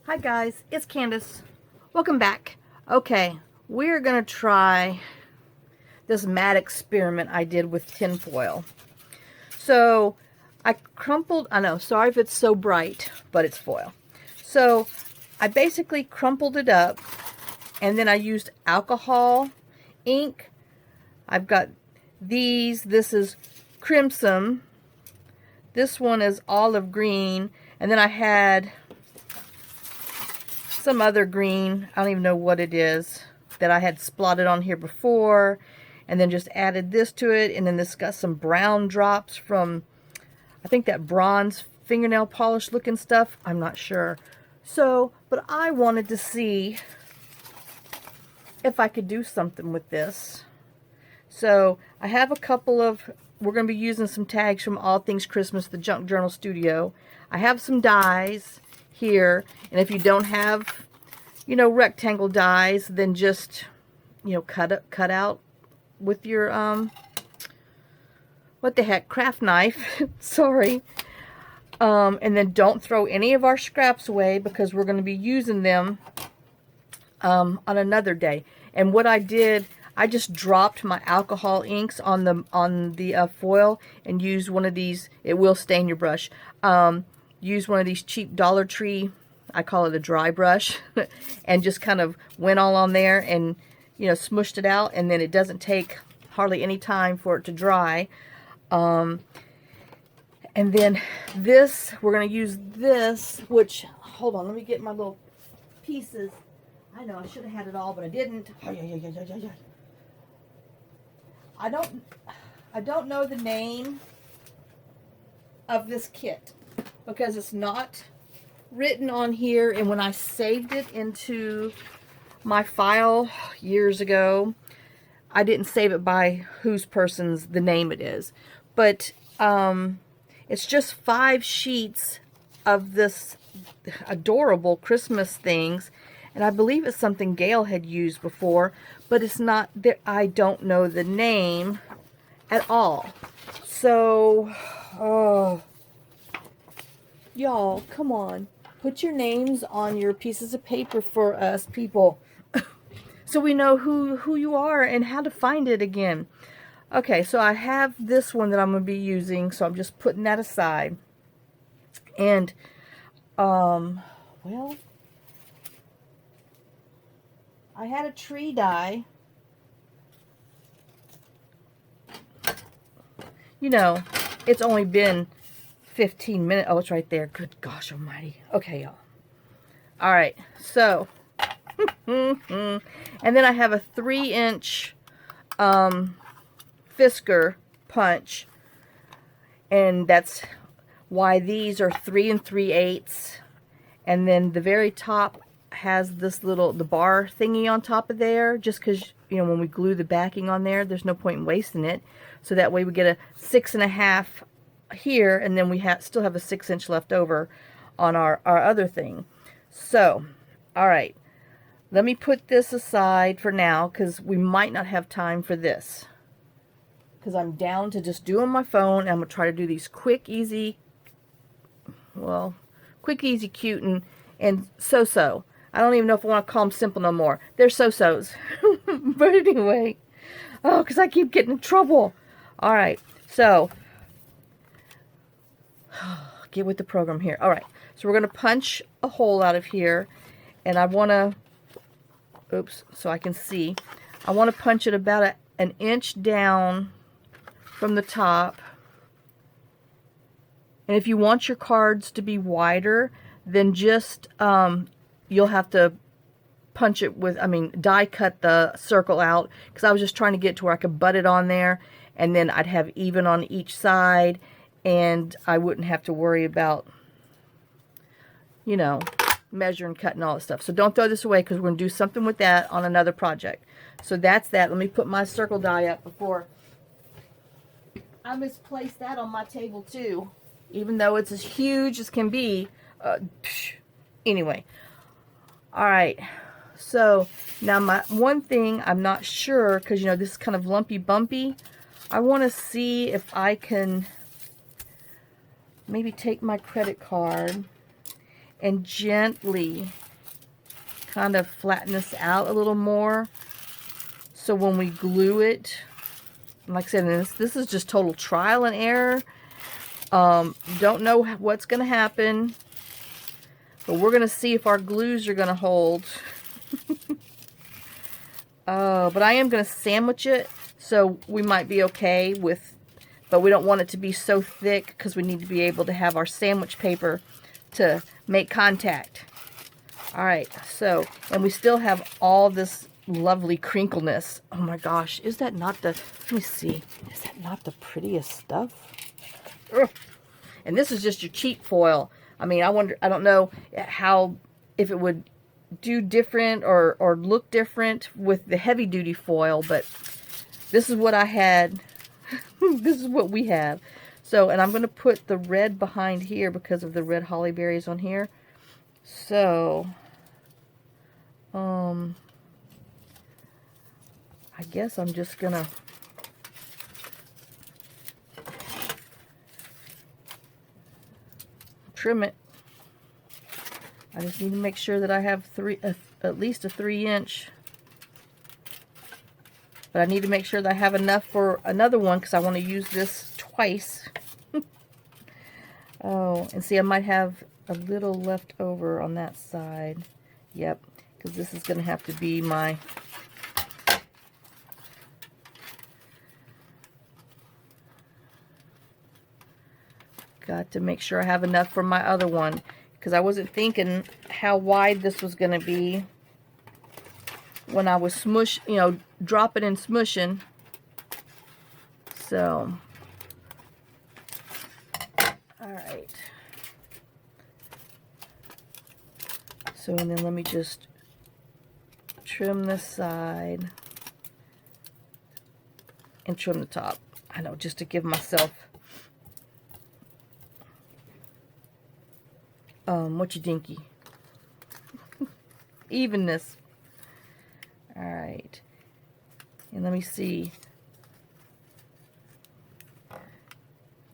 Hi guys, it's Candace. Welcome back. Okay, we're gonna try this mad experiment I did with tinfoil. So I crumpled, I know, sorry if it's so bright, but it's foil. So I basically crumpled it up and then I used alcohol ink. I've got these, this is crimson, this one is olive green, and then I had some other green, I don't even know what it is, that I had splotted on here before, and then just added this to it, and then this got some brown drops from, I think, that bronze fingernail polish looking stuff, I'm not sure. So, but I wanted to see if I could do something with this. So, I have a couple of, we're going to be using some tags from All Things Christmas, the Junk Journal Studio. I have some dies here, and if you don't have, you know, rectangle dies, then just, you know, cut out with your what the heck, craft knife. Sorry. And then don't throw any of our scraps away because we're going to be using them on another day. And what I did, I just dropped my alcohol inks on the foil and used one of these. It will stain your brush. Use one of these cheap Dollar Tree, I call it a dry brush, and just kind of went all on there and, you know, smushed it out, and then it doesn't take hardly any time for it to dry. And then this, we're going to use this, which, hold on, let me get my little pieces. I know I should have had it all, but I didn't. I don't know the name of this kit because it's not written on here, and when I saved it into my file years ago, I didn't save it by whose person's the name it is, but it's just 5 sheets of this adorable Christmas things, and I believe it's something Gail had used before, but it's not there. I don't know the name at all. So, oh, y'all, come on. Put your names on your pieces of paper for us people so we know who you are and how to find it again. Okay, so I have this one that I'm going to be using, so I'm just putting that aside. And, well, I had a tree die. You know, it's only been 15 minutes. Oh, it's right there. Good gosh almighty. Okay, y'all. All right, so, and then I have a 3-inch Fisker punch, and that's why these are 3 3/8, and then the very top has this little, the bar thingy on top of there, just because, you know, when we glue the backing on there, there's no point in wasting it, so that way we get a 6.5 here, and then we still have a 6-inch left over on our other thing. So, alright, let me put this aside for now, because we might not have time for this, because I'm down to just doing my phone, and I'm going to try to do these quick, easy, cute, and so-so. I don't even know if I want to call them simple no more. They're so-sos. But anyway, oh, because I keep getting in trouble. Alright, so, get with the program here. Alright, so we're going to punch a hole out of here, and I want to, oops, so I can see. I want to punch it about an inch down from the top. And if you want your cards to be wider, then just, you'll have to punch it with, die cut the circle out, because I was just trying to get to where I could butt it on there, and then I'd have even on each side, and I wouldn't have to worry about, you know, measuring, cutting, all that stuff. So don't throw this away, because we're going to do something with that on another project. So that's that. Let me put my circle die up before I misplaced that on my table too, even though it's as huge as can be. Anyway, all right, so now my one thing, I'm not sure, because, you know, this is kind of lumpy bumpy. I want to see if I can maybe take my credit card and gently kind of flatten this out a little more. So when we glue it, like I said, this is just total trial and error. Don't know what's going to happen, but we're going to see if our glues are going to hold. But I am going to sandwich it, so we might be okay with, but we don't want it to be so thick because we need to be able to have our sandwich paper to make contact. Alright, so, and we still have all this lovely crinkleness. Oh my gosh, is that not the, let me see, is that not the prettiest stuff? Ugh. And this is just your cheap foil. I mean, I don't know how, if it would do different or look different with the heavy duty foil, but this is what I had. This is what we have. So, and I'm going to put the red behind here because of the red holly berries on here. So, I guess I'm just going to trim it. I just need to make sure that I have at least a 3-inch. But I need to make sure that I have enough for another one because I want to use this twice. Oh, and see, I might have a little left over on that side. Yep, because this is going to have to be my... Got to make sure I have enough for my other one, because I wasn't thinking how wide this was going to be when I was dropping and smushing. So, alright. So, and then let me just trim this side and trim the top. I know, just to give myself what you dinky evenness. All right, and let me see,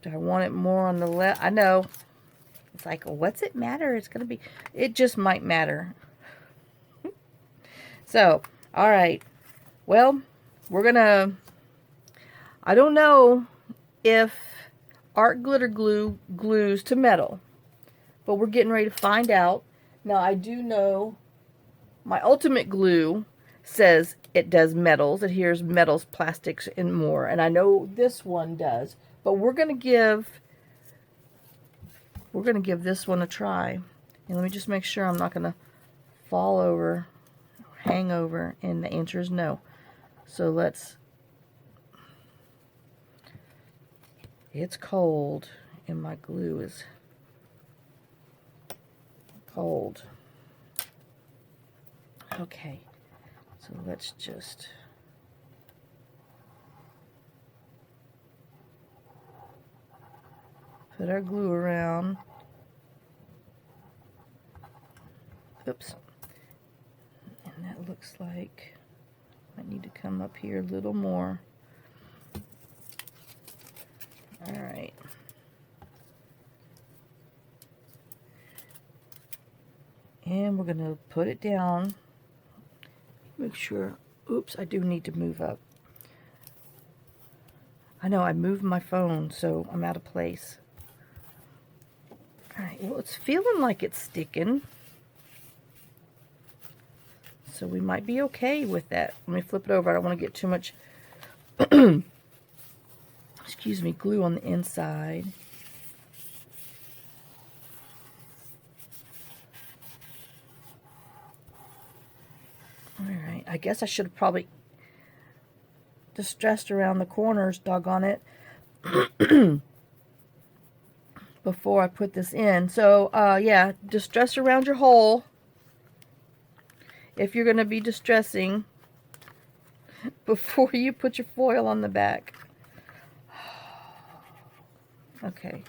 do I want it more on the left? I know it's like, well, what's it matter? It's gonna be, it just might matter. So, all right, well, we're gonna, I don't know if art glitter glue glues to metal, but we're getting ready to find out. Now, I do know my Ultimate Glue says it does metals, adheres metals, plastics, and more. And I know this one does. But we're going to give this one a try. And let me just make sure I'm not going to fall over, hang over, and the answer is no. So let's, it's cold, and my glue is cold. Okay, so let's just put our glue around. Oops. And that looks like I need to come up here a little more. All right. And we're going to put it down. Make sure, oops, I do need to move up. I know I moved my phone, so I'm out of place. Alright, well, it's feeling like it's sticking. So we might be okay with that. Let me flip it over. I don't want to get too much, excuse me, glue on the inside. Alright, I guess I should have probably distressed around the corners, doggone it, before I put this in. So, yeah, distress around your hole if you're going to be distressing before you put your foil on the back. Okay.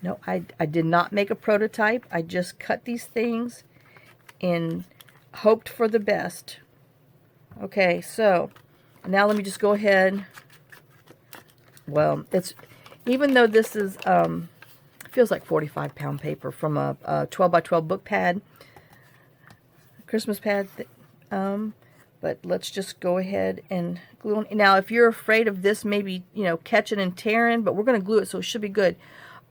No, I did not make a prototype. I just cut these things and hoped for the best. Okay, so now let me just go ahead. Well, it's, even though this is feels like 45-pound paper from a 12 by 12 book pad, Christmas pad. But let's just go ahead and glue on. Now, if you're afraid of this maybe, you know, catching and tearing, but we're going to glue it, so it should be good.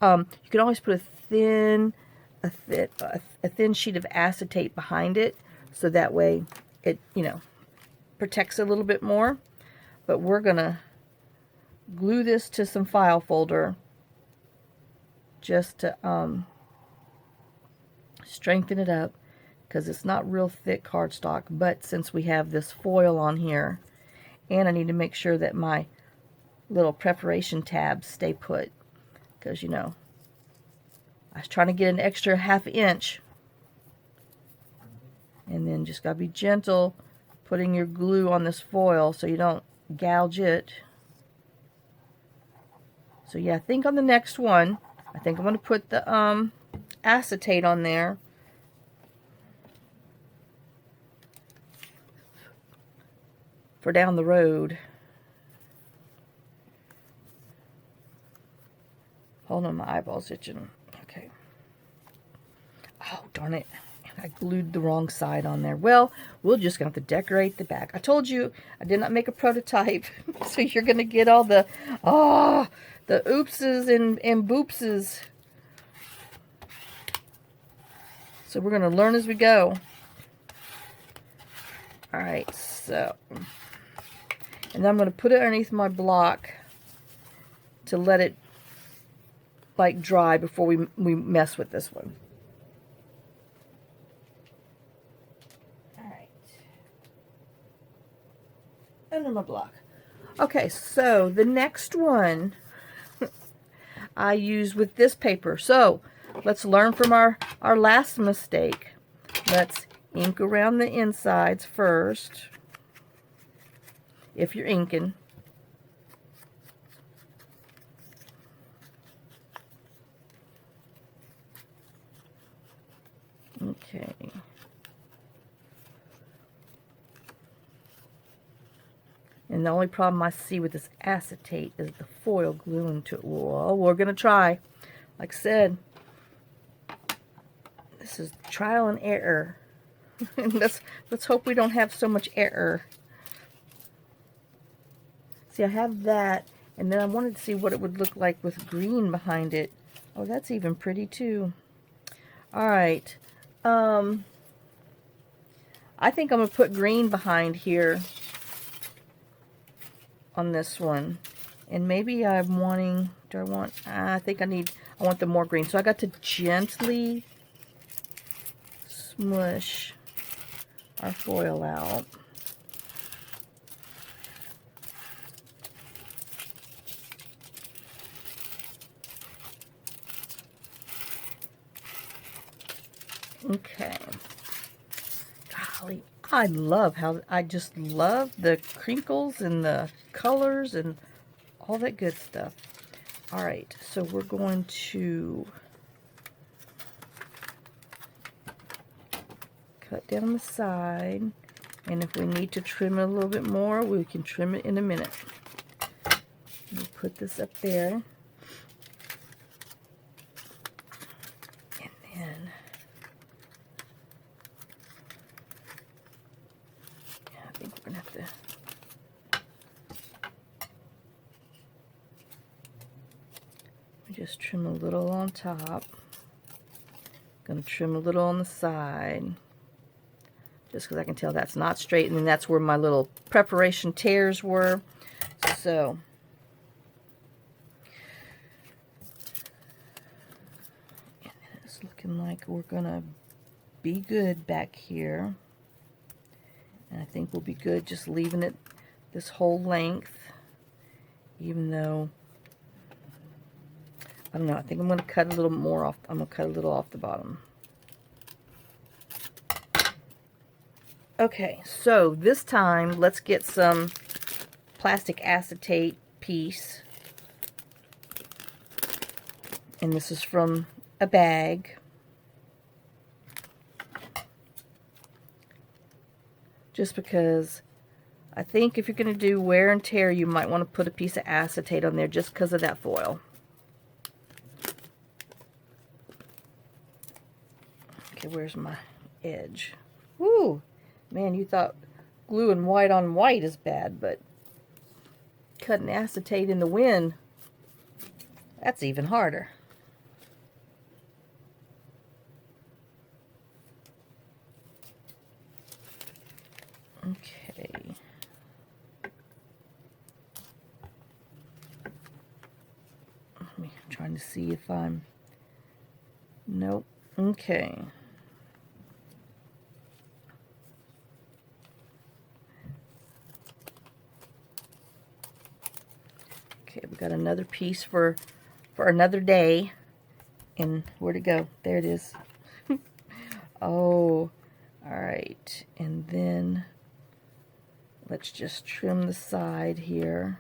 You can always put a thin sheet of acetate behind it, so that way it, you know, protects a little bit more. But we're going to glue this to some file folder just to strengthen it up, because it's not real thick cardstock. But since we have this foil on here, and I need to make sure that my little preparation tabs stay put, because, you know, I was trying to get an extra ½ inch. And then just gotta be gentle putting your glue on this foil so you don't gouge it. So yeah, I think on the next one, I think I'm going to put the acetate on there. For down the road. Hold on, my eyeball's itching. Okay. Oh, darn it. I glued the wrong side on there. Well, we're just going to have to decorate the back. I told you I did not make a prototype. So you're going to get all the, the oopses and boopses. So we're going to learn as we go. Alright, so. And then I'm going to put it underneath my block to let it like dry before we mess with this one. Alright. Under my block. Okay, so the next one I use with this paper. So let's learn from our last mistake. Let's ink around the insides first. If you're inking. Okay. And the only problem I see with this acetate is the foil gluing to it. Well, we're going to try. Like I said, this is trial and error. let's hope we don't have so much error. See, I have that, and then I wanted to see what it would look like with green behind it. Oh, that's even pretty too. All right. I think I'm going to put green behind here on this one. And maybe I'm wanting, I want the more green. So I got to gently smush our foil out. Okay. Golly, I just love the crinkles and the colors and all that good stuff. All right, so we're going to cut down the side, and if we need to trim it a little bit more, we can trim it in a minute. We'll put this up there. Just trim a little on top. Gonna trim a little on the side, just because I can tell that's not straight, and then that's where my little preparation tears were. So it's looking like we're gonna be good back here, and I think we'll be good just leaving it this whole length, even though I don't know, I think I'm going to cut a little more off. I'm going to cut a little off the bottom. Okay, so this time let's get some plastic acetate piece. And this is from a bag. Just because I think if you're going to do wear and tear, you might want to put a piece of acetate on there just because of that foil. where's my edge? Woo! Man, you thought gluing white on white is bad, but cutting acetate in the wind, that's even harder. Okay. I'm trying to see if I'm... Nope. Okay. Okay, we got another piece for another day. And where'd it go? There it is. Oh, all right. And then let's just trim the side here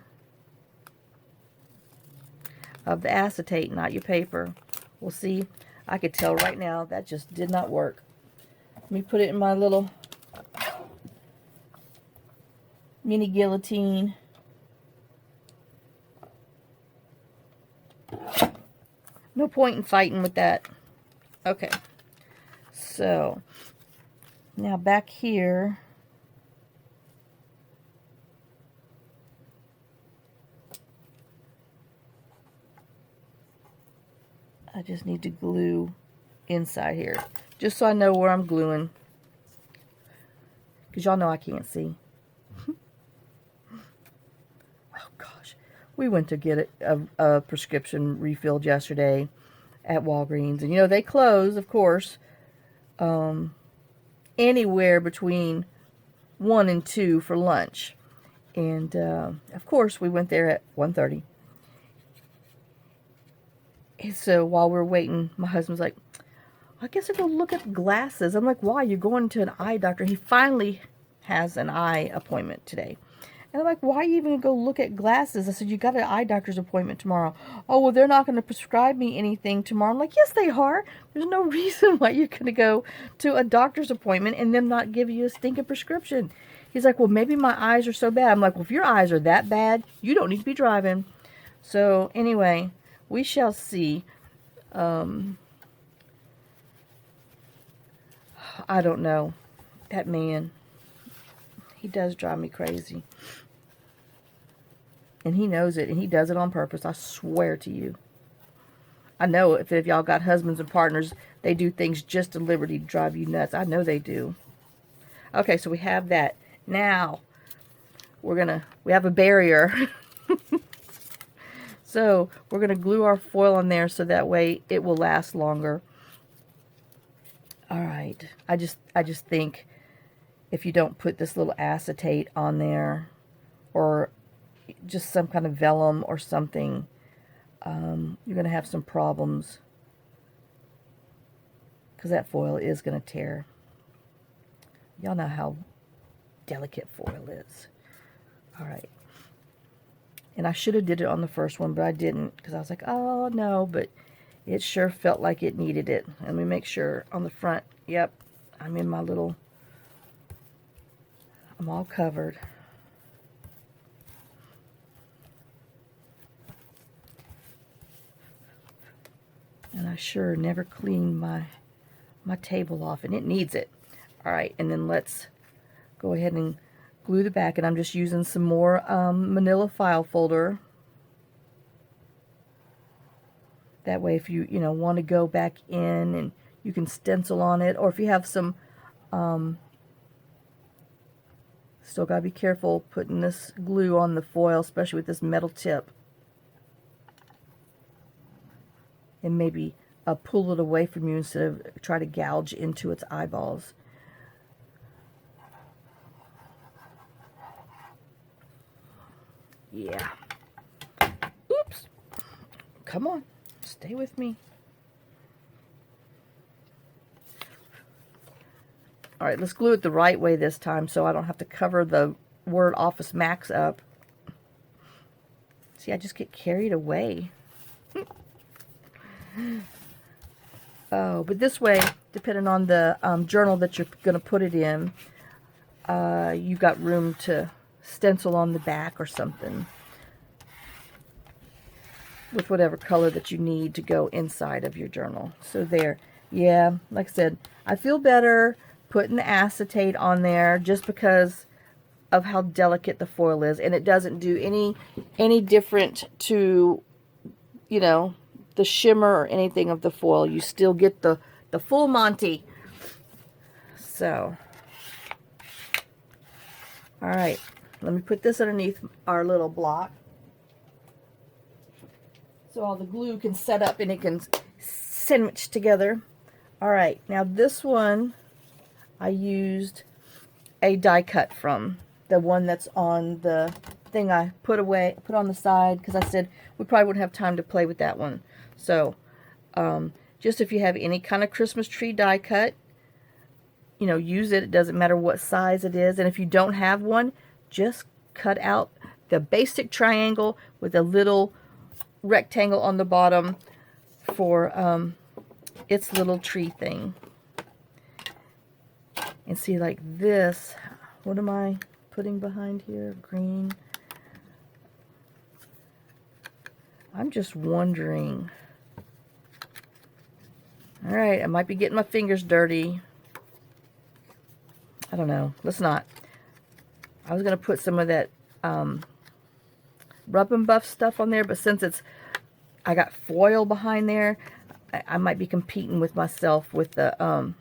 of the acetate, not your paper. We'll see. I could tell right now that just did not work. Let me put it in my little mini guillotine. No point in fighting with that. Okay. So, now back here, I just need to glue inside here, just so I know where I'm gluing, because y'all know I can't see. Oh gosh, we went to get a prescription refilled yesterday at Walgreens, and you know they close, of course, anywhere between 1 and 2 for lunch, and of course we went there at 1:30. So while we're waiting, my husband's like, I guess I'll go look at glasses. I'm like, why? You're going to an eye doctor. He finally has an eye appointment today. And I'm like, why are you even going to go look at glasses? I said, you got an eye doctor's appointment tomorrow. Oh, well, they're not going to prescribe me anything tomorrow. I'm like, yes, they are. There's no reason why you're going to go to a doctor's appointment and them not give you a stinking prescription. He's like, well, maybe my eyes are so bad. I'm like, well, if your eyes are that bad, you don't need to be driving. So anyway, we shall see. I don't know. That man, he does drive me crazy. And he knows it, and he does it on purpose. I swear to you. I know if y'all got husbands and partners, they do things just deliberately to drive you nuts. I know they do. Okay, so we have that. Now, we have a barrier. So we're going to glue our foil on there so that way it will last longer. All right. I just think if you don't put this little acetate on there or just some kind of vellum or something, you're going to have some problems because that foil is going to tear. Y'all know how delicate foil is. All right. And I should have did it on the first one, but I didn't because I was like, oh, no, but it sure felt like it needed it. Let me make sure on the front, yep, I'm in my little, I'm all covered. And I sure never cleaned my table off, and it needs it. All right, and then let's go ahead and glue the back, and I'm just using some more manila file folder. That way if you want to go back in and you can stencil on it, or if you have some, still got to be careful putting this glue on the foil, especially with this metal tip. And maybe pull it away from you instead of try to gouge into its eyeballs. Yeah. Oops. Come on. Stay with me. All right, let's glue it the right way this time so I don't have to cover the word Office Max up. See, I just get carried away. Oh, but this way, depending on the journal that you're going to put it in, you've got room to stencil on the back or something with whatever color that you need to go inside of your journal. So there, Yeah, like I said, I feel better putting the acetate on there just because of how delicate the foil is, and it doesn't do any different to, you know, the shimmer or anything of the foil. You still get the full Monty. So, all right, let me put this underneath our little block so all the glue can set up and it can sandwich together. All right, now this one I used a die cut from, the one that's on the thing I put on the side, because I said we probably wouldn't have time to play with that one. So just if you have any kind of Christmas tree die cut, you know, use it. It doesn't matter what size it is. And if you don't have one, just cut out the basic triangle with a little rectangle on the bottom for its little tree thing. And see, like this, what am I putting behind here? Green. I'm just wondering. All right, I might be getting my fingers dirty. I don't know. Let's not. I was going to put some of that Rub and Buff stuff on there, but since I got foil behind there, I might be competing with myself with the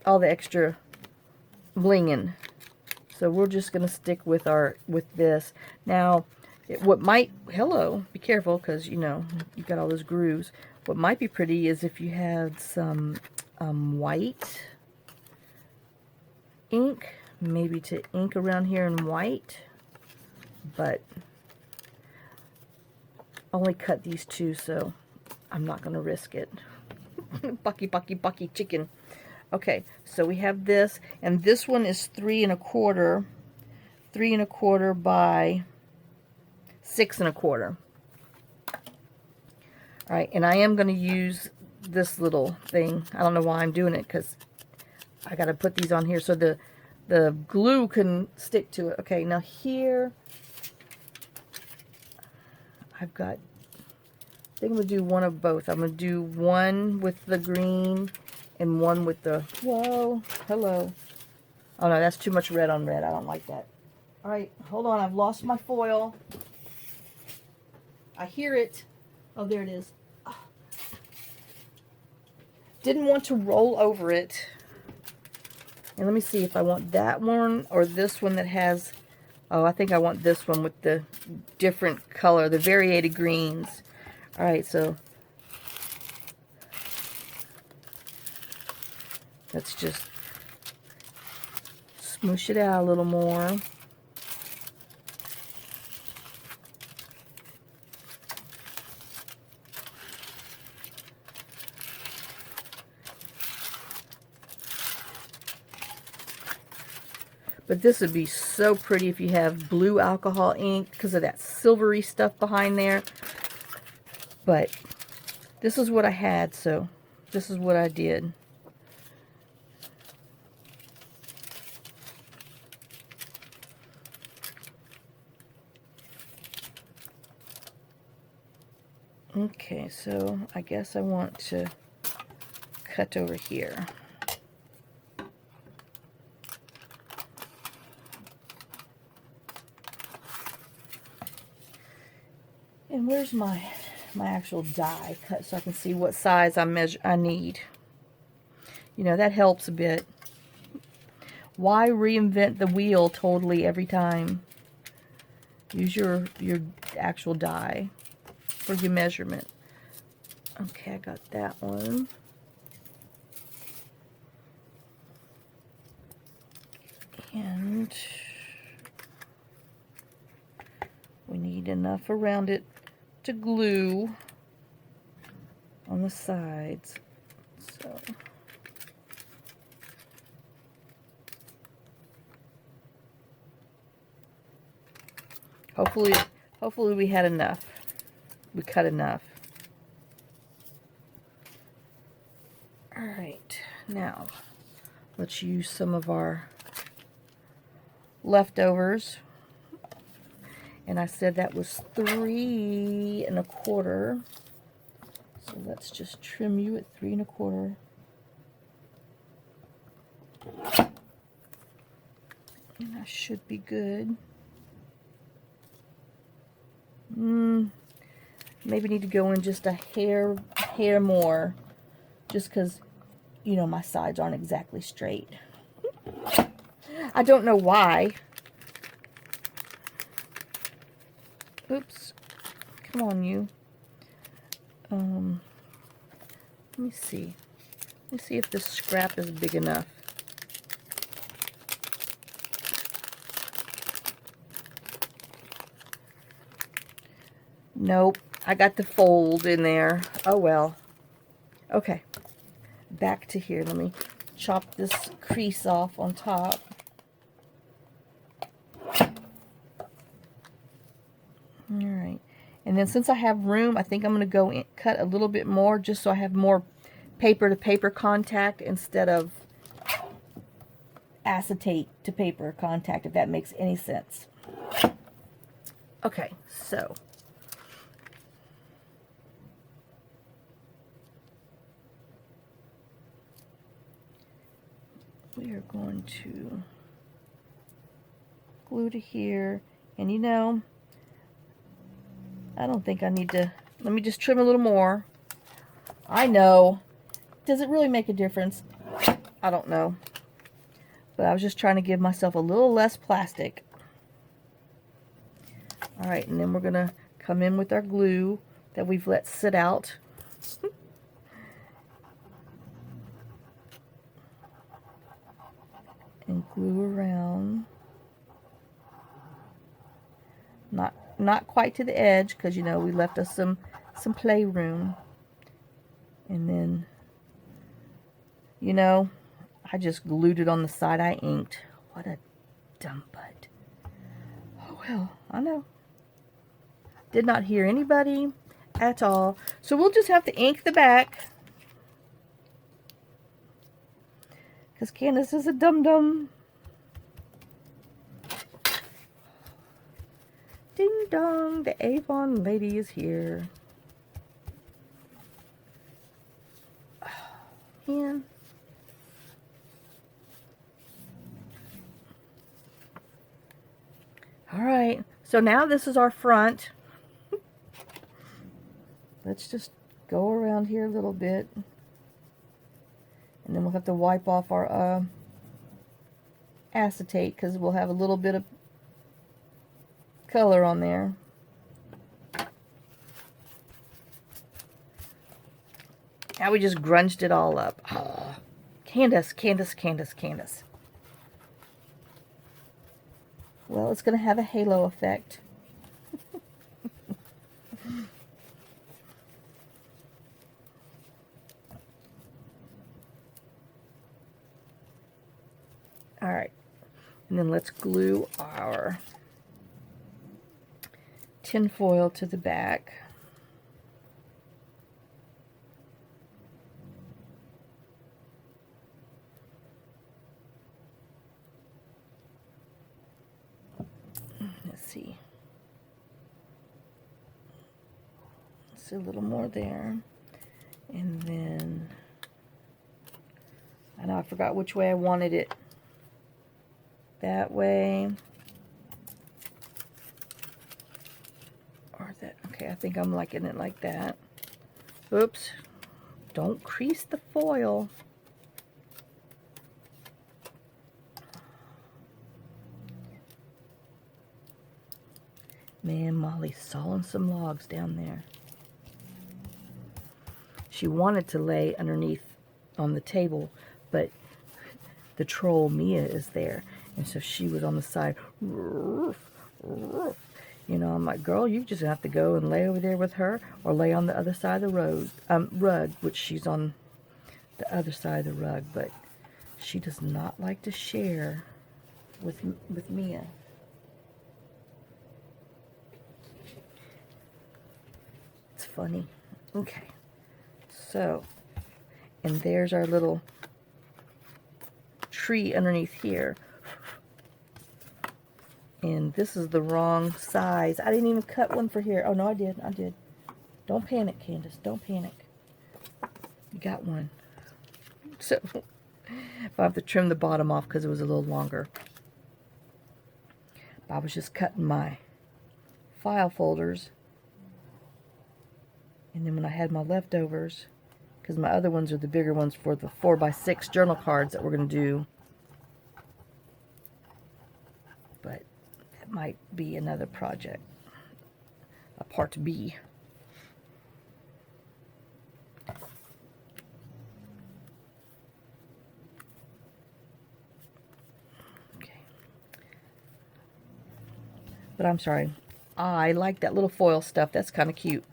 all the extra blinging. So we're just going to stick with this. Now, what might, hello, be careful, because, you know, you've got all those grooves. What might be pretty is if you had some white ink, maybe to ink around here in white, but only cut these two, so I'm not going to risk it. Bucky chicken. Okay, so we have this, and this one is 3 1/4 by 6 1/4. All right, and I am going to use this little thing. I don't know why I'm doing it, because I got to put these on here so the glue can stick to it. Okay, now here I've got, I think I'm going to do one of both. I'm going to do one with the green and one with the, whoa, hello. Oh no, that's too much red on red. I don't like that. All right, hold on. I've lost my foil. I hear it. Oh, there it is. Didn't want to roll over it. And let me see if I want that one or this one that has, oh, I think I want this one with the different color, the variated greens. All right, so let's just smoosh it out a little more. But this would be so pretty if you have blue alcohol ink because of that silvery stuff behind there. But this is what I had, so this is what I did. Okay, so I guess I want to cut over here. And where's my actual die cut so I can see what size I need. You know, that helps a bit. Why reinvent the wheel totally every time? Use your actual die for your measurement. Okay, I got that one. And we need enough around it to glue on the sides. So hopefully we had enough. We cut enough. All right, now let's use some of our leftovers. And I said that was 3 1/4. So let's just trim you at 3 1/4. And that should be good. Maybe need to go in just a hair more, just because, you know, my sides aren't exactly straight. I don't know why. Oops. Come on, you. Let me see. Let me see if this scrap is big enough. Nope. I got the fold in there. Oh well. Okay. Back to here. Let me chop this crease off on top. Alright. And then since I have room, I think I'm going to go in, cut a little bit more just so I have more paper to paper contact instead of acetate to paper contact, if that makes any sense. Okay, so we are going to glue to here, and you know, I don't think I need to, let me just trim a little more. I know. Does it really make a difference? I don't know. But I was just trying to give myself a little less plastic. Alright, and then we're going to come in with our glue that we've let sit out. And glue around. Not quite to the edge, because you know we left us some play room. And then, you know, I just glued it on the side I inked. What a dumb butt. Oh well, I know. Did not hear anybody at all. So we'll just have to ink the back, because Candace is a dum-dum. Ding dong, the Avon lady is here. Oh, man. Alright, so now this is our front. Let's just go around here a little bit. And then we'll have to wipe off our acetate, because we'll have a little bit of color on there. Now we just grunged it all up. Oh, Candace, Candace, Candace, Candace. Well, it's going to have a halo effect. Alright, and then let's glue our tin foil to the back. Let's see. Let's do a little more there. And then, I know I forgot which way I wanted it. That way. Or that, okay, I think I'm liking it like that. Oops. Don't crease the foil. Man, Molly's sawing some logs down there. She wanted to lay underneath on the table, but the troll Mia is there. And so she was on the side. You know, I'm like, girl, you just have to go and lay over there with her, or lay on the other side of the rug, which she's on the other side of the rug, but she does not like to share with Mia. It's funny. Okay. So, and there's our little tree underneath here. And this is the wrong size. I didn't even cut one for here. Oh, no, I did. I did. Don't panic, Candace. Don't panic. You got one. So I have to trim the bottom off because it was a little longer. I was just cutting my file folders. And then when I had my leftovers, because my other ones are the bigger ones for the 4x6 journal cards that we're going to do. But that might be another project. A part B. But I'm sorry, I like that little foil stuff. That's kind of cute.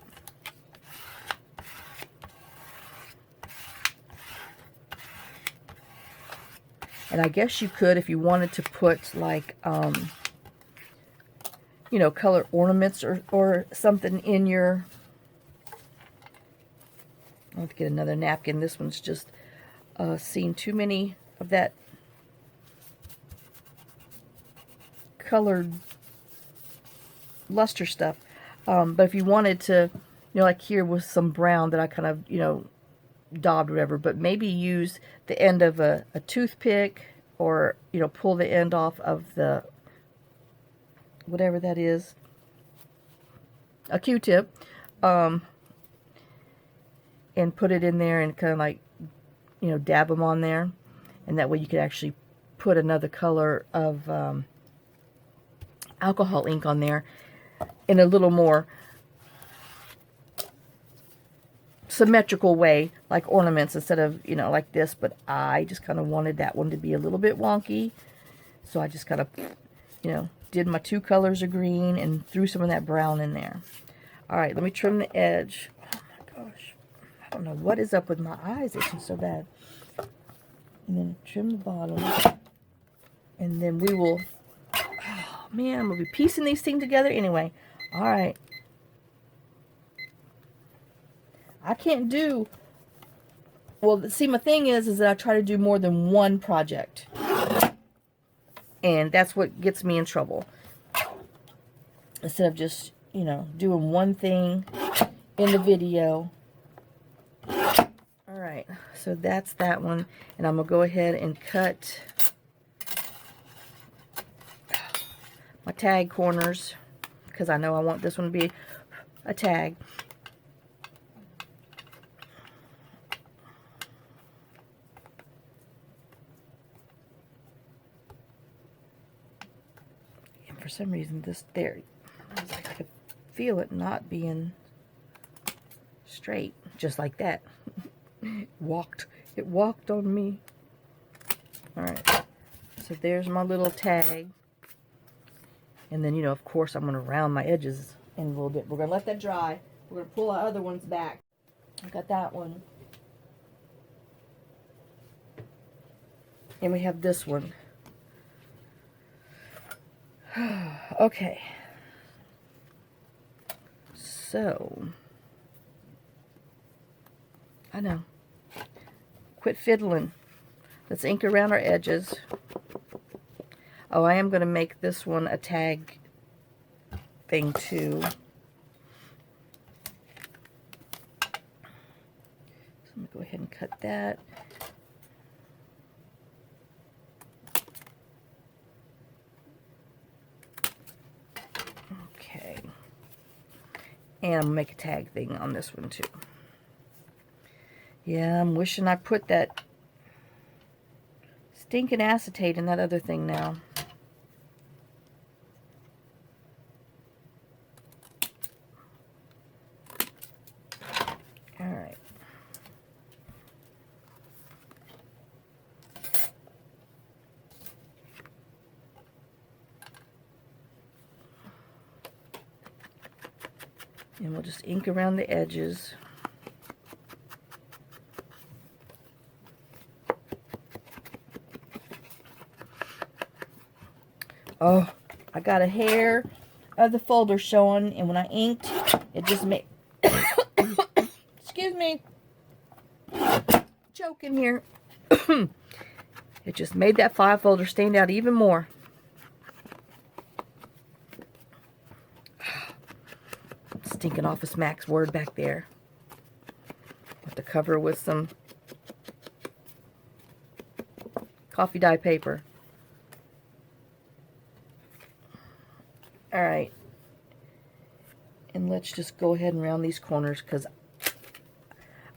And I guess you could, if you wanted to put like, you know, color ornaments or something in your... I'll have to get another napkin. This one's just seen too many of that colored luster stuff. But if you wanted to, you know, like here was some brown that I kind of, you know, daubed, whatever, but maybe use the end of a toothpick, or, you know, pull the end off of the, whatever that is, a Q-tip, and put it in there and kind of like, you know, dab them on there, and that way you could actually put another color of alcohol ink on there in a little more symmetrical way, like ornaments, instead of, you know, like this. But I just kind of wanted that one to be a little bit wonky, so I just kind of, you know, did my two colors of green and threw some of that brown in there. All right, let me trim the edge. Oh my gosh, I don't know what is up with my eyes itching so bad. And then trim the bottom, and then we will, oh man, I'm gonna be piecing these things together anyway. All right, I can't do, well, see, my thing is that I try to do more than one project, and that's what gets me in trouble. Instead of just, you know, doing one thing in the video. All right, so that's that one, and I'm gonna go ahead and cut my tag corners, because I know I want this one to be a tag. And for some reason this there, I was like, I could feel it not being straight, just like that. It walked on me. All right, so there's my little tag. And then, you know, of course, I'm going to round my edges in a little bit. We're going to let that dry. We're going to pull our other ones back. I got that one. And we have this one. Okay. So, I know. Quit fiddling. Let's ink around our edges. Oh, I am going to make this one a tag thing too. So I'm going to go ahead and cut that. Okay. And I'm going to make a tag thing on this one too. Yeah, I'm wishing I put that stinking acetate in that other thing now. All right. And we'll just ink around the edges. Oh, I got a hair of the folder showing, and when I inked, it just made, excuse me, choking here. It just made that file folder stand out even more. Stinking Office Max word back there. Have to cover with some coffee dye paper. Alright. And let's just go ahead and round these corners, because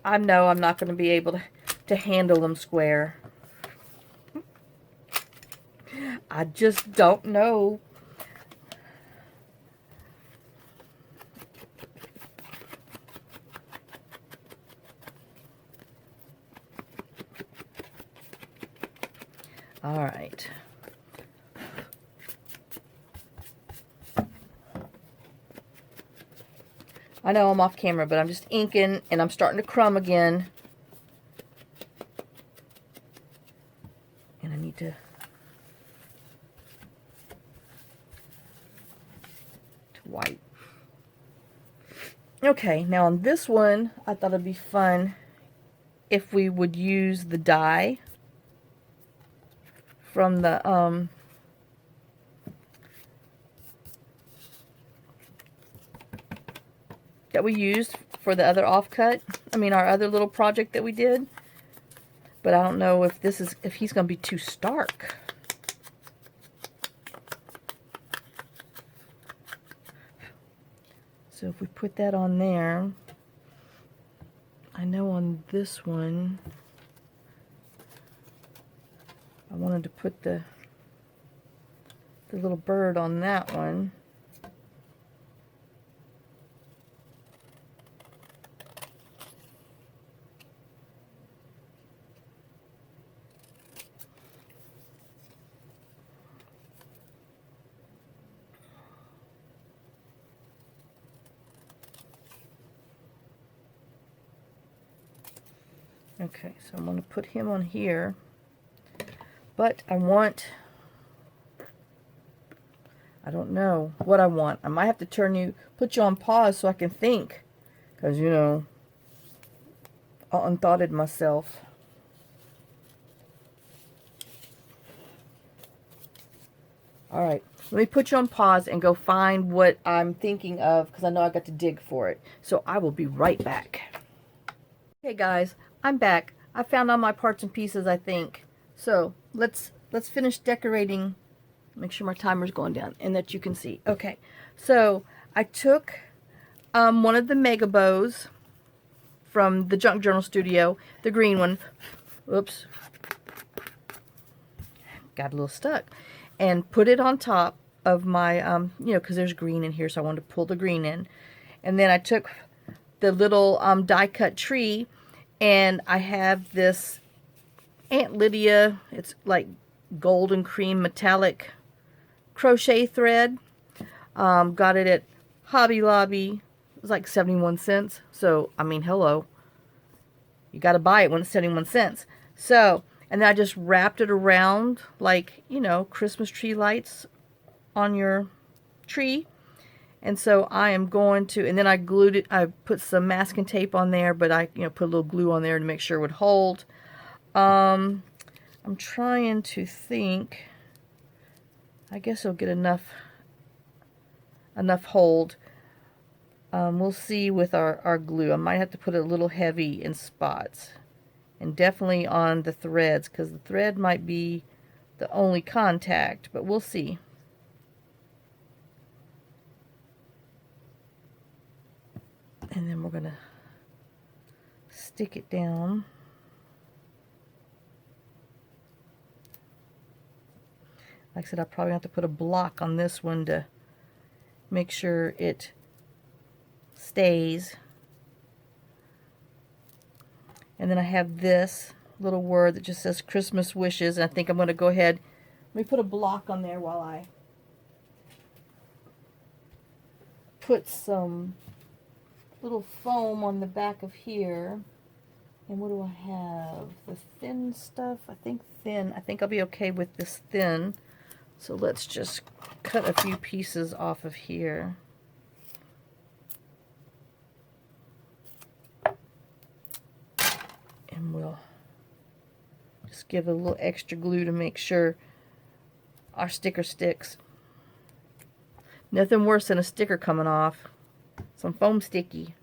I know I'm not going to be able to handle them square. I just don't know. All right. I know I'm off camera, but I'm just inking and I'm starting to crumb again. And I need to wipe. Okay, now on this one, I thought it'd be fun if we would use the dye from the that we used for the other offcut. I mean, our other little project that we did. But I don't know if this is, if he's going to be too stark. So if we put that on there, I know on this one, I wanted to put the little bird on that one. Okay, so I'm going to put him on here, but I don't know what I want. I might have to put you on pause so I can think, because, you know, I unthoughted myself. Alright, let me put you on pause and go find what I'm thinking of, because I know I got to dig for it. So I will be right back. Okay guys, I'm back. I found all my parts and pieces, I think. So let's finish decorating. Make sure my timer's going down and that you can see. Okay, so I took one of the mega bows from the Junk Journal Studio, the green one. Oops, got a little stuck, and put it on top of my you know, because there's green in here, so I wanted to pull the green in. And then I took the little die cut tree, and I have this Aunt Lydia, it's like golden cream metallic crochet thread. Got it at Hobby Lobby. It was like 71 cents. So, I mean, hello. You got to buy it when it's 71 cents. So, and then I just wrapped it around like, you know, Christmas tree lights on your tree. And so I am going to, and then I glued it, I put some masking tape on there, but I, you know, put a little glue on there to make sure it would hold. I'm trying to think, I guess it'll get enough hold. We'll see with our glue. I might have to put it a little heavy in spots. And definitely on the threads, because the thread might be the only contact, but we'll see. And then we're going to stick it down. Like I said, I probably have to put a block on this one to make sure it stays. And then I have this little word that just says Christmas wishes. And I think I'm going to go ahead, let me put a block on there while I put some little foam on the back of here. And what do I have? The thin stuff? I think thin. I think I'll be okay with this thin. So let's just cut a few pieces off of here. And we'll just give it a little extra glue to make sure our sticker sticks. Nothing worse than a sticker coming off. Some foam sticky.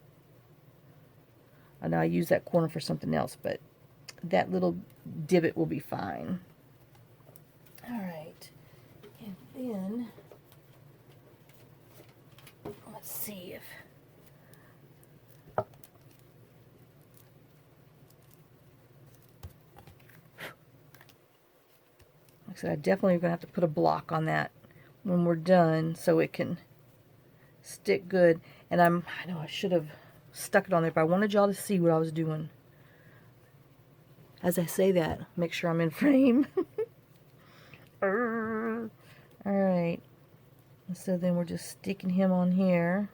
I know I use that corner for something else, but that little divot will be fine. All right, and then let's see if like I said, I definitely going to have to put a block on that when we're done so it can stick good. And I know I should have stuck it on there, but I wanted y'all to see what I was doing. As I say that, make sure I'm in frame. Alright, so then we're just sticking him on here.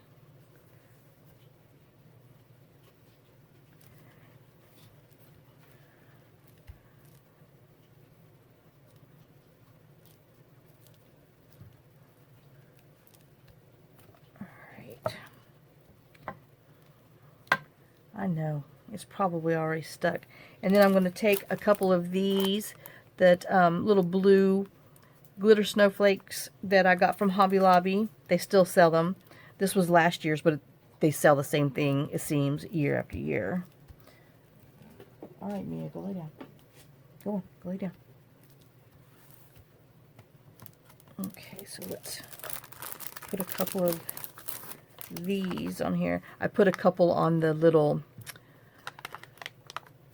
Alright. I know, it's probably already stuck. And then I'm going to take a couple of these, that little blue glitter snowflakes that I got from Hobby Lobby. They still sell them. This was last year's, but they sell the same thing, it seems, year after year. Alright, Mia, go lay down. Go on, go lay down. Okay, so let's put a couple of these on here. I put a couple on the little,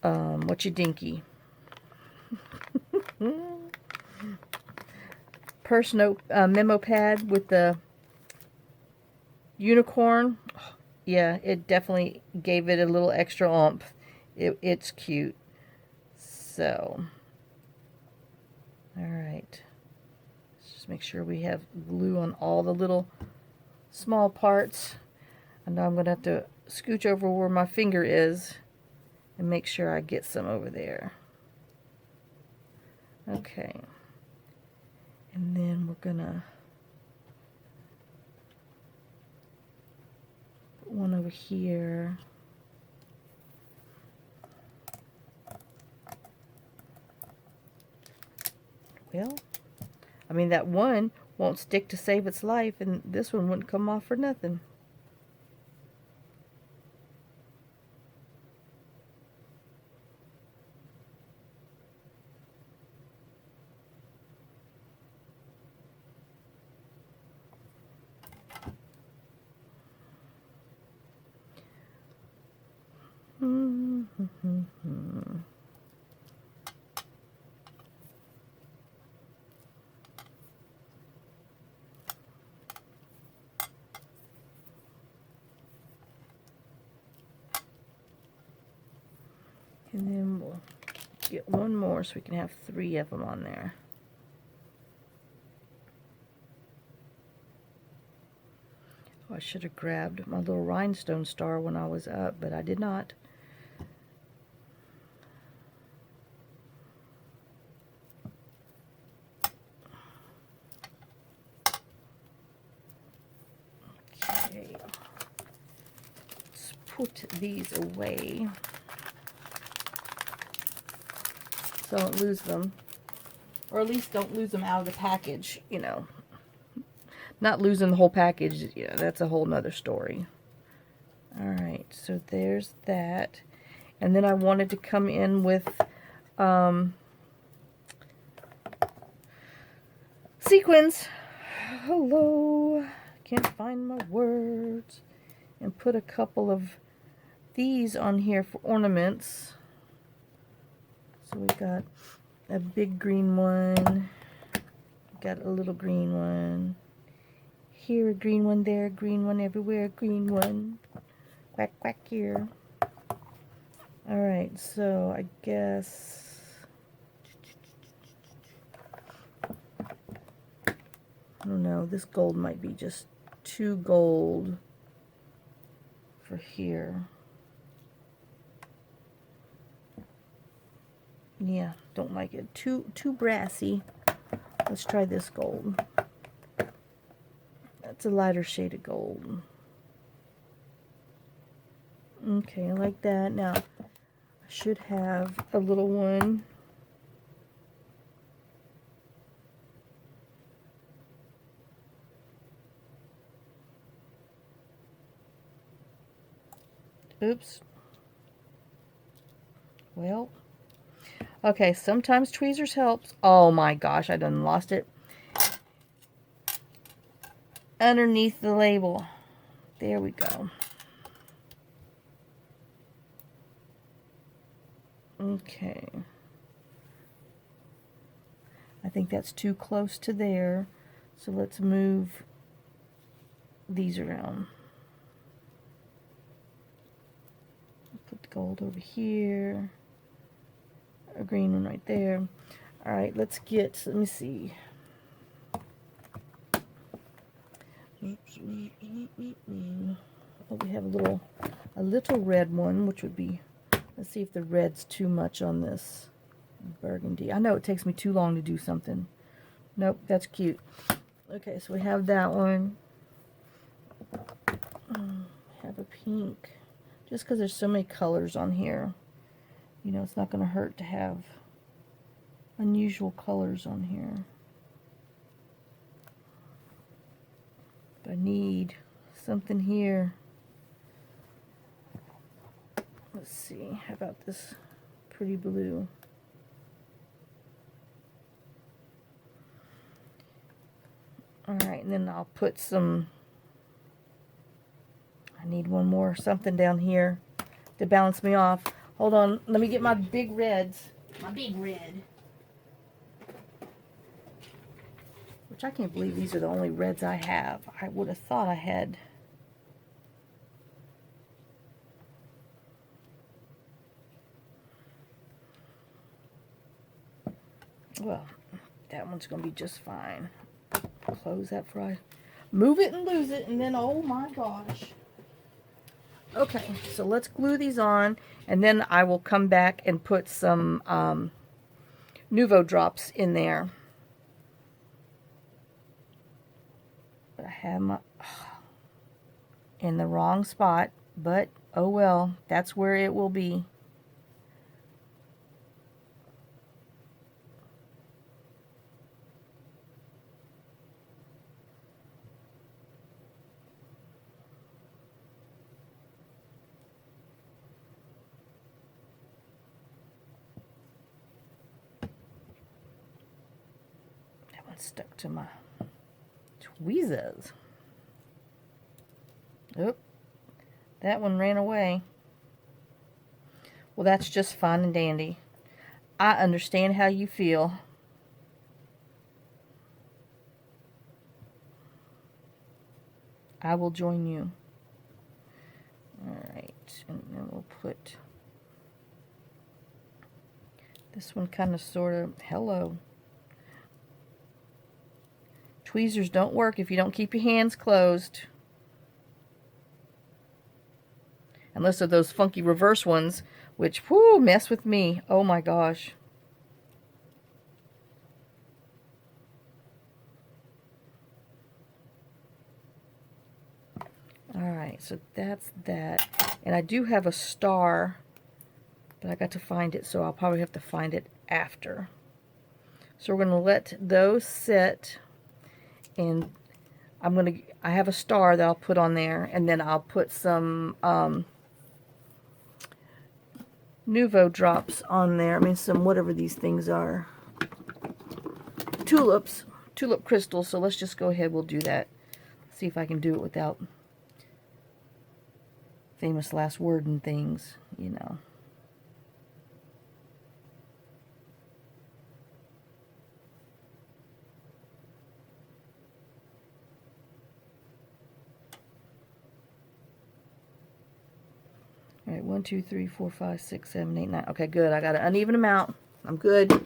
whatcha-dinky. Purse note memo pad with the unicorn. Yeah, it definitely gave it a little extra oomph. It's cute. So, alright. Let's just make sure we have glue on all the little small parts. I know I'm going to have to scooch over where my finger is and make sure I get some over there. Okay. And then we're going to put one over here. Well, I mean, that one won't stick to save its life, and this one wouldn't come off for nothing. And then we'll get one more so we can have 3 of them on there. Oh, I should have grabbed my little rhinestone star when I was up, but I did not. Okay. Let's put these away so I don't lose them. Or at least don't lose them out of the package, you know. Not losing the whole package, yeah, that's a whole nother story. Alright, so there's that. And then I wanted to come in with sequins. Hello. Can't find my words. And put a couple of these on here for ornaments. So we got a big green one. Got a little green one. Here, a green one there, a green one everywhere, a green one. Quack, quack here. Alright, so I guess... I don't know, this gold might be just too gold for here. Yeah, don't like it. Too brassy. Let's try this gold. That's a lighter shade of gold. Okay, I like that. Now, I should have a little one. Oops. Well, okay, sometimes tweezers helps. Oh my gosh, I done lost it. Underneath the label. There we go. Okay. I think that's too close to there. So let's move these around. Put the gold over here. A green one right there. Alright, let's get, let me see. Oh, we have a little red one, which would be, let's see if the red's too much on this burgundy. I know it takes me too long to do something. Nope, that's cute. Okay, so we have that one. Have a pink. Just because there's so many colors on here, you know, it's not going to hurt to have unusual colors on here. But I need something here. Let's see, how about this pretty blue? Alright, and then I'll put some, I need one more, something down here to balance me off. Hold on, let me get my big reds. My big red. Which I can't believe these are the only reds I have. I would have thought I had. Well, that one's going to be just fine. Close that before I move it and lose it, and then, oh my gosh. Okay, so let's glue these on, and then I will come back and put some Nuvo drops in there. But I have my in the wrong spot, but oh well, that's where it will be. That one stuck to my tweezers. Oop, that one ran away. Well, that's just fine and dandy. I understand how you feel. I will join you. Alright, and then we'll put this one kind of sort of, hello. Tweezers don't work if you don't keep your hands closed. Unless they're those funky reverse ones, which, whoo, mess with me. Oh my gosh. Alright, so that's that. And I do have a star, but I got to find it, so I'll probably have to find it after. So we're going to let those sit, and I have a star that I'll put on there, and then I'll put some Nuvo drops on there. I mean, some whatever these things are. Tulips. Tulip crystals. So let's just go ahead. We'll do that. See if I can do it without famous last word and things, you know. All right, 1, 2, 3, 4, 5, 6, 7, 8, 9. Okay, good. I got an uneven amount. I'm good.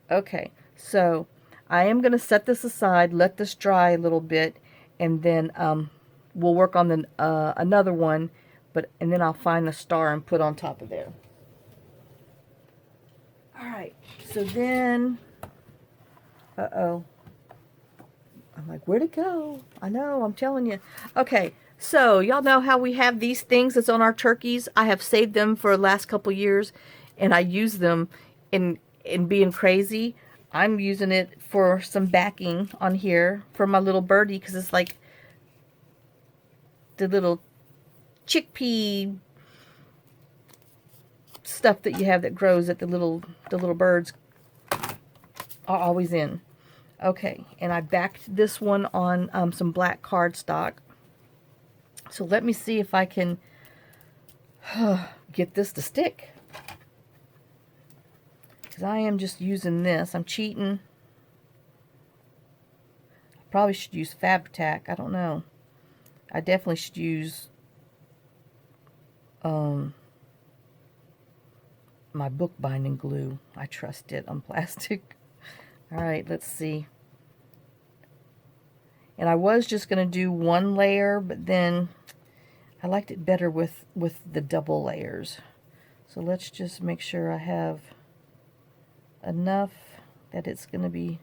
Okay, so I am going to set this aside, let this dry a little bit, and then we'll work on the another one, and then I'll find the star and put on top of there. All right, so then, uh-oh. I'm like, where'd it go? I know, I'm telling you. Okay. So, y'all know how we have these things that's on our turkeys? I have saved them for the last couple years, and I use them in being crazy. I'm using it for some backing on here for my little birdie, because it's like the little chickpea stuff that you have that grows that the little birds are always in. Okay, and I backed this one on some black cardstock. So let me see if I can get this to stick. Because I am just using this. I'm cheating. I probably should use Fabri-Tac. I don't know. I definitely should use my bookbinding glue. I trust it on plastic. Alright, let's see. And I was just going to do one layer, but then I liked it better with the double layers. So let's just make sure I have enough that it's going to be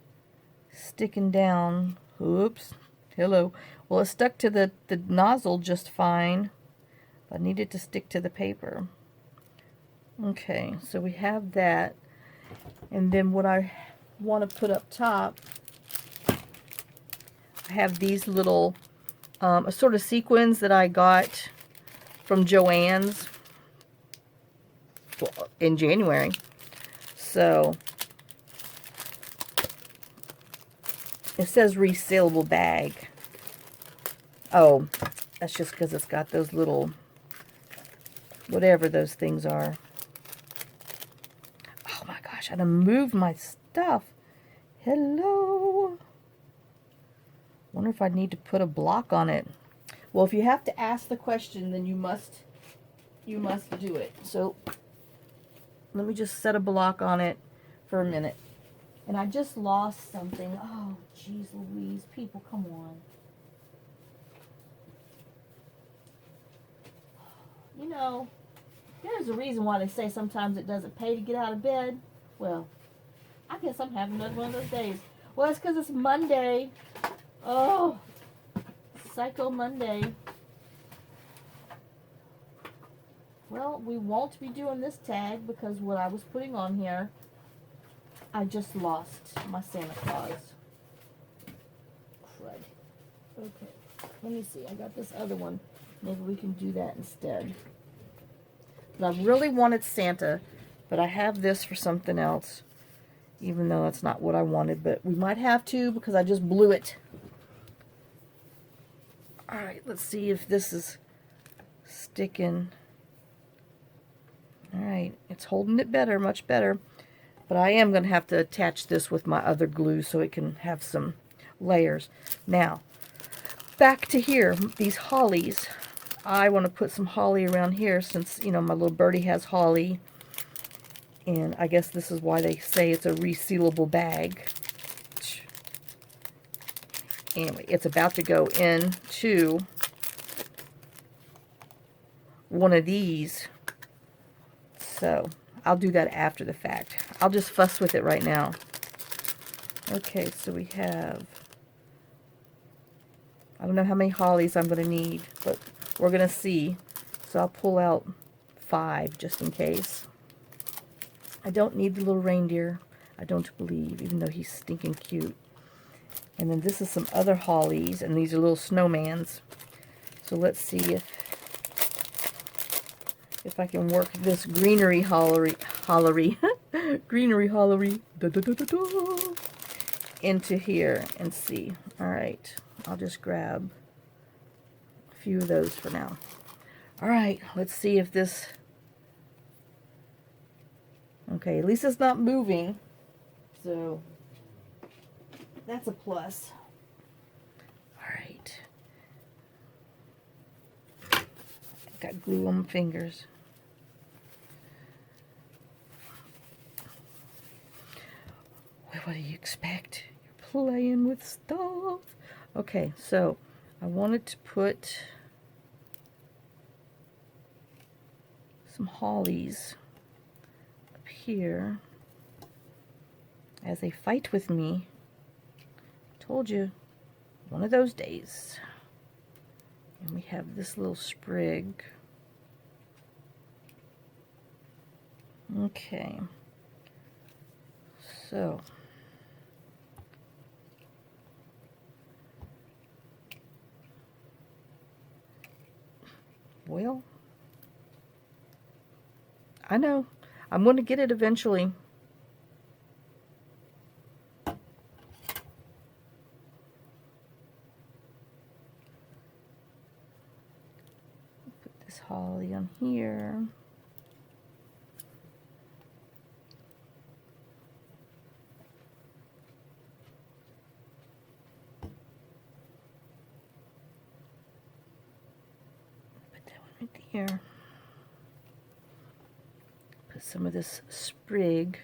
sticking down. Oops. Hello. Well, it stuck to the nozzle just fine. But I need it to stick to the paper. Okay, so we have that. And then what I want to put up top, I have these little a sort of sequins that I got from Joann's in January. So it says resealable bag. Oh, that's just because it's got those little, whatever those things are. Oh my gosh, I had to move my stuff. Hello. Wonder if I need to put a block on it. Well, if you have to ask the question, then you must do it. So let me just set a block on it for a minute. And I just lost something. Oh, jeez Louise. People, come on. You know, there's a reason why they say sometimes it doesn't pay to get out of bed. Well, I guess I'm having another one of those days. Well, it's because it's Monday. Oh, Psycho Monday. Well, we won't be doing this tag because what I was putting on here, I just lost my Santa Claus. Crud. Okay, let me see. I got this other one. Maybe we can do that instead. But I really wanted Santa, but I have this for something else. Even though that's not what I wanted, but we might have to because I just blew it. Alright, let's see if this is sticking. Alright, it's holding it better, much better. But I am going to have to attach this with my other glue so it can have some layers. Now, back to here, these hollies. I want to put some holly around here since, you know, my little birdie has holly. And I guess this is why they say it's a resealable bag. Anyway, it's about to go into one of these. So, I'll do that after the fact. I'll just fuss with it right now. Okay, so we have, I don't know how many hollies I'm going to need, but we're going to see. So I'll pull out 5 just in case. I don't need the little reindeer, I don't believe, even though he's stinking cute. And then this is some other hollies, and these are little snowmans. So let's see if I can work this greenery hollery greenery hollery into here and see. Alright, I'll just grab a few of those for now. Alright, let's see if this... Okay, at least it's not moving, so that's a plus. Alright. Got glue on my fingers. Well, what do you expect? You're playing with stuff. Okay, so I wanted to put some hollies up here as they fight with me. Told you, one of those days. And we have this little sprig. Okay. So. Well. I know. I'm going to get it eventually. Put this holly on here. Put that one right there. Put some of this sprig,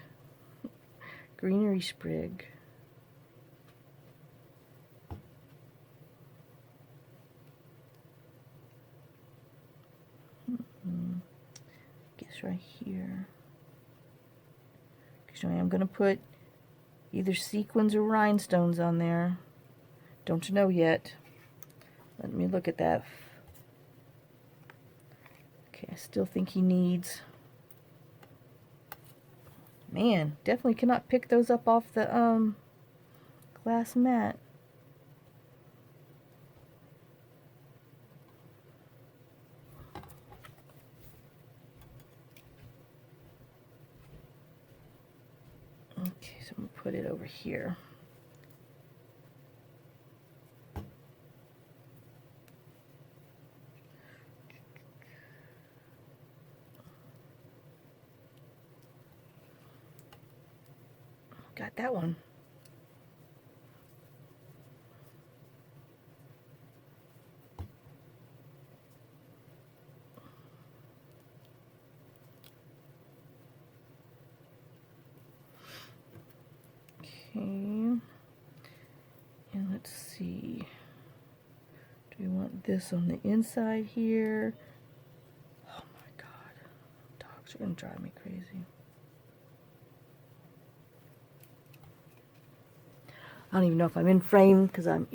greenery sprig. Guess right here. Because I'm going to put either sequins or rhinestones on there. Don't know yet. Let me look at that. Okay, I still think he needs... Man, definitely cannot pick those up off the glass mat. Okay, so I'm going to put it over here. Got that one. Okay. And let's see. Do we want this on the inside here? Oh my God. Dogs are going to drive me crazy. I don't even know if I'm in frame because I'm,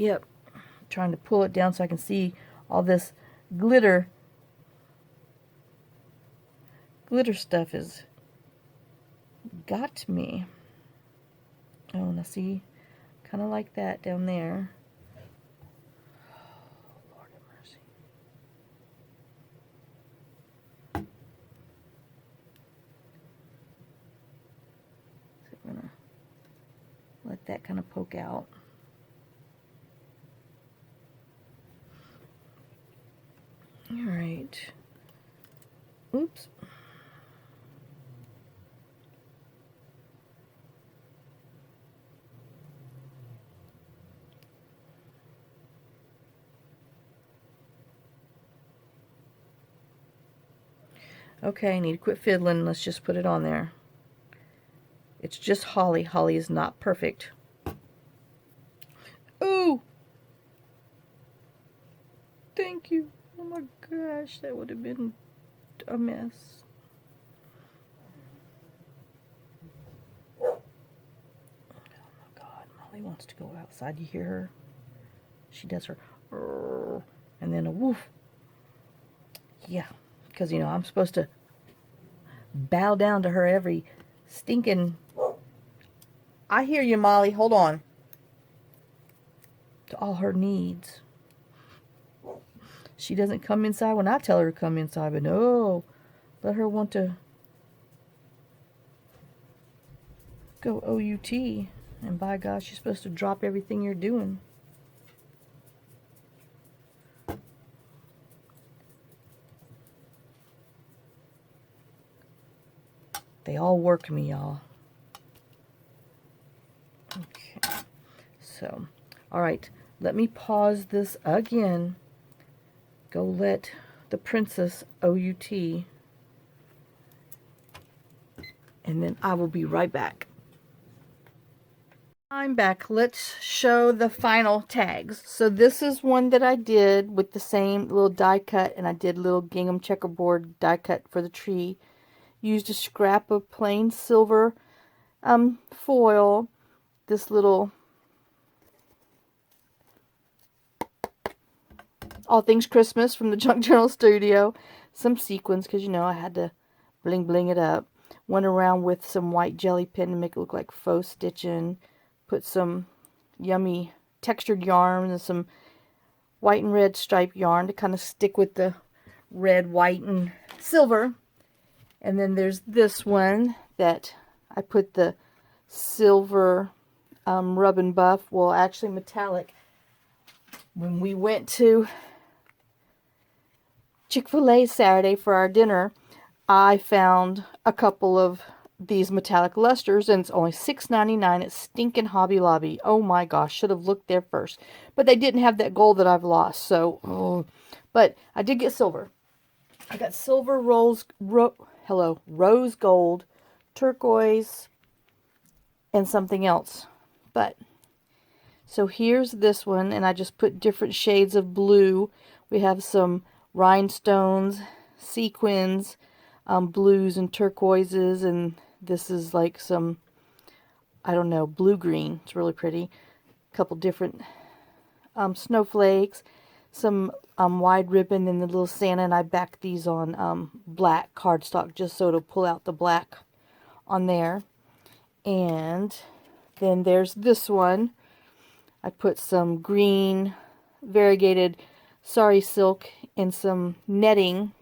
trying to pull it down so I can see all this glitter. Glitter stuff has got me. Oh, now see, kind of like that down there. Oh, Lord have mercy. So we're gonna let that kind of poke out. All right. Oops. Okay, I need to quit fiddling. Let's just put it on there. It's just holly. Holly is not perfect. Ooh! Thank you. Oh my gosh, that would have been a mess. Oh my God, Molly wants to go outside. You hear her? She does her, and then a woof. Yeah, because, you know, I'm supposed to bow down to her every stinking... I hear you, Molly. Hold on. To all her needs. She doesn't come inside when I tell her to come inside, but no, let her want to go OUT. And by God, she's supposed to drop everything you're doing. They all work me, y'all. Okay. So, all right. Let me pause this again. Go let the princess OUT. And then I will be right back. I'm back. Let's show the final tags. So this is one that I did with the same little die cut, and I did a little gingham checkerboard die cut for the tree. Used a scrap of plain silver foil. This little All Things Christmas from the Junk Journal Studio. Some sequins, because, you know, I had to bling bling it up. Went around with some white jelly pin to make it look like faux stitching. Put some yummy textured yarn and some white and red striped yarn to kind of stick with the red, white, and silver. And then there's this one that I put the silver rub and buff, well actually metallic. When we went to Chick-fil-A Saturday for our dinner, I found a couple of these metallic lusters, and it's only $6.99 at stinking Hobby Lobby. Oh my gosh, should have looked there first. But they didn't have that gold that I've lost, so, oh. But I did get silver. I got silver, rose gold, turquoise, and something else. But, so here's this one, and I just put different shades of blue. We have some rhinestones, sequins, blues and turquoises, and this is like some, I don't know, blue-green. It's really pretty. A couple different snowflakes, some wide ribbon, and the little Santa, and I backed these on black cardstock just so it'll pull out the black on there. And then there's this one. I put some green variegated sari silk and some netting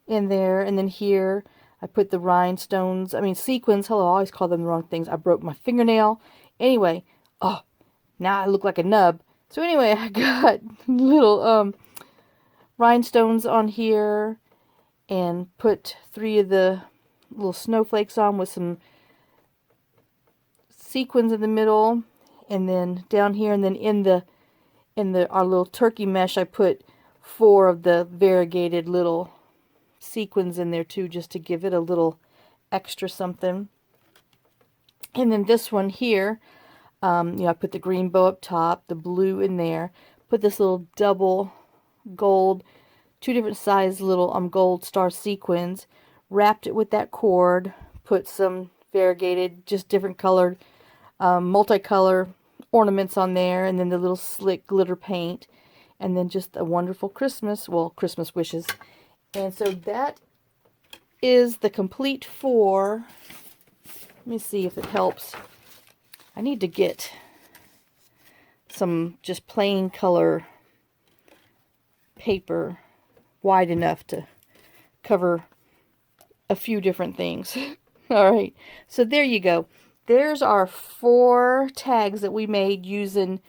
in there, and then here I put the rhinestones, sequins. Hello, I always call them the wrong things. I broke my fingernail. Anyway, oh, now I look like a nub. So anyway, I got little rhinestones on here, and put 3 of the little snowflakes on with some sequins in the middle, and then down here, and then in our little turkey mesh, I put 4 of the variegated little sequins in there too, just to give it a little extra something. And then this one here, I put the green bow up top, the blue in there, put this little double gold, 2 different size little gold star sequins, wrapped it with that cord, put some variegated, just different colored, multicolor ornaments on there, and then the little slick glitter paint, and then just a wonderful Christmas wishes. And so that is the complete 4. Let me see if it helps. I need to get some just plain color paper wide enough to cover a few different things. Alright, so there you go. There's our 4 tags that we made using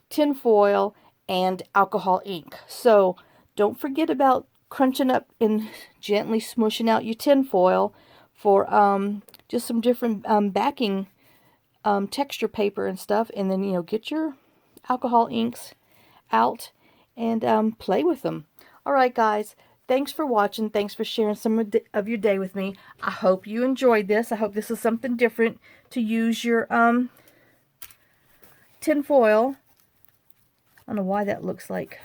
tin foil and alcohol ink. So don't forget about crunching up and gently smushing out your tin foil for just some different backing texture paper and stuff, and then get your alcohol inks out and play with them. Alright guys, thanks for watching. Thanks for sharing some of your day with me. I hope you enjoyed this. I hope this is something different to use your tin foil. I don't know why that looks like,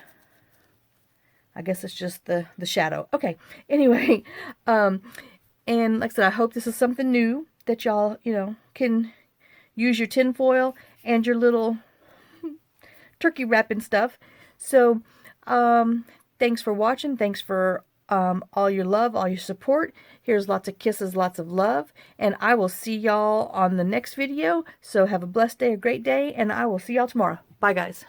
I guess it's just the shadow. Okay, anyway, and like I said, I hope this is something new that y'all, can use your tin foil and your little turkey wrapping stuff. So, thanks for watching. Thanks for all your love, all your support. Here's lots of kisses, lots of love, and I will see y'all on the next video. So have a blessed day, a great day, and I will see y'all tomorrow. Bye, guys.